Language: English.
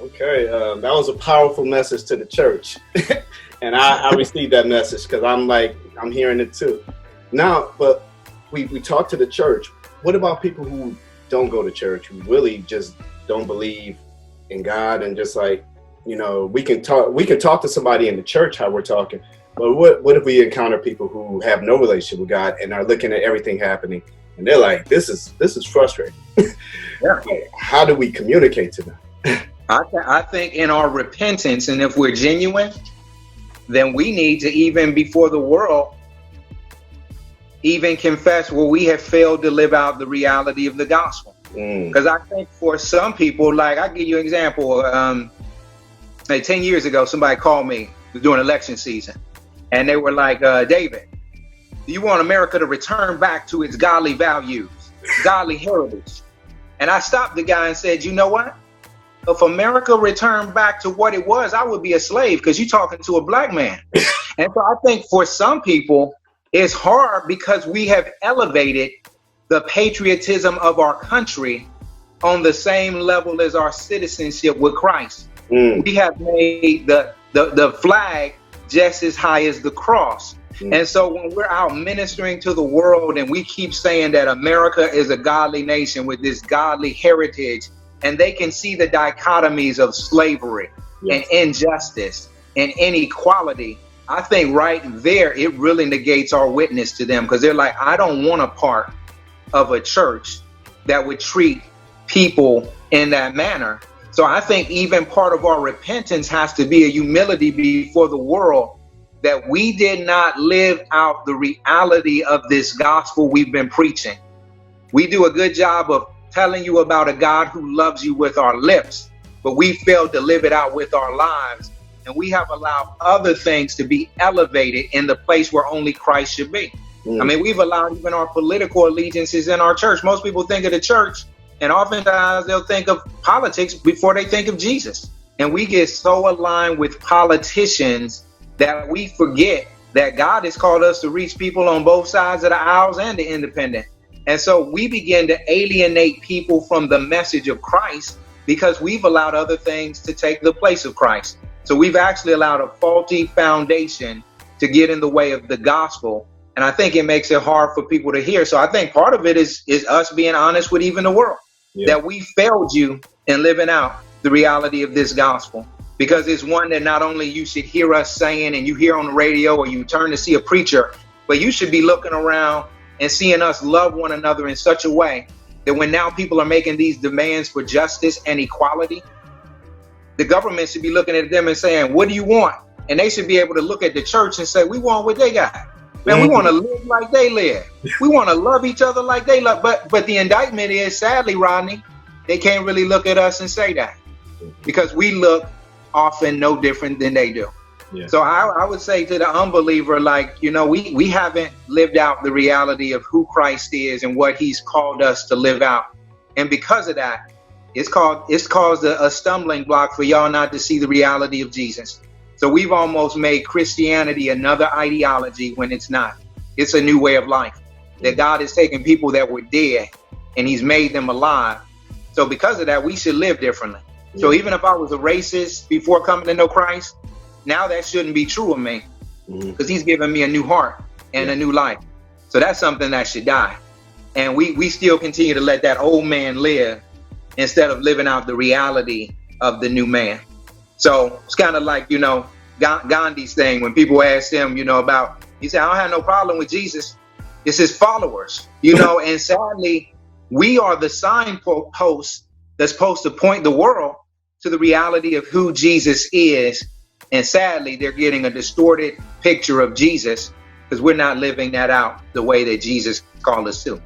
Okay, that was a powerful message to the church. And I received that message because I'm hearing it too. Now, but we talk to the church. What about people who don't go to church, who really just don't believe in God, and just we can talk to somebody in the church how we're talking, but what if we encounter people who have no relationship with God and are looking at everything happening and they're like, this is frustrating. Yeah. How do we communicate to them? I think in our repentance, and if we're genuine, then we need to, even before the world, even confess where we have failed to live out the reality of the gospel. Because I think for some people, like, I'll give you an example. 10 years ago, somebody called me during election season, and they were like, David, do you want America to return back to its godly values, godly heritage? And I stopped the guy and said, you know what? If America returned back to what it was, I would be a slave, because you're talking to a black man. And so I think for some people, it's hard because we have elevated the patriotism of our country on the same level as our citizenship with Christ. We have made the flag just as high as the cross. And so when we're out ministering to the world and we keep saying that America is a godly nation with this godly heritage, and they can see the dichotomies of slavery and injustice and inequality, I think right there, it really negates our witness to them, because they're like, I don't want a part of a church that would treat people in that manner. So I think even part of our repentance has to be a humility before the world, that we did not live out the reality of this gospel we've been preaching. We do a good job of telling you about a God who loves you with our lips, but we failed to live it out with our lives. And we have allowed other things to be elevated in the place where only Christ should be. I mean, we've allowed even our political allegiances in our church. Most people think of the church, and oftentimes they'll think of politics before they think of Jesus. And we get so aligned with politicians that we forget that God has called us to reach people on both sides of the aisles and the independent. And so we begin to alienate people from the message of Christ because we've allowed other things to take the place of Christ. So we've actually allowed a faulty foundation to get in the way of the gospel. And I think it makes it hard for people to hear. So I think part of it is us being honest with even the world, that we failed you in living out the reality of this gospel. Because it's one that not only you should hear us saying and you hear on the radio or you turn to see a preacher, but you should be looking around and seeing us love one another in such a way that when now people are making these demands for justice and equality, the government should be looking at them and saying, what do you want? And they should be able to look at the church and say, we want what they got. Man, we want to live like they live. We want to love each other like they love. But the indictment is, sadly, Rodney, they can't really look at us and say that, because we look often no different than they do. So I would say to the unbeliever, like, we haven't lived out the reality of who Christ is and what he's called us to live out. And because of that, it's caused a stumbling block for y'all not to see the reality of Jesus. So we've almost made Christianity another ideology when it's not. It's a new way of life, that God has taken people that were dead and he's made them alive. So because of that, we should live differently. So even if I was a racist before coming to know Christ, now that shouldn't be true of me, because he's given me a new heart and a new life. So that's something that should die. And we still continue to let that old man live instead of living out the reality of the new man. So it's kind of like, Gandhi's thing, when people ask him, about, he said, I don't have no problem with Jesus. It's his followers, and sadly, we are the signpost that's supposed to point the world to the reality of who Jesus is. And sadly, they're getting a distorted picture of Jesus because we're not living that out the way that Jesus called us to.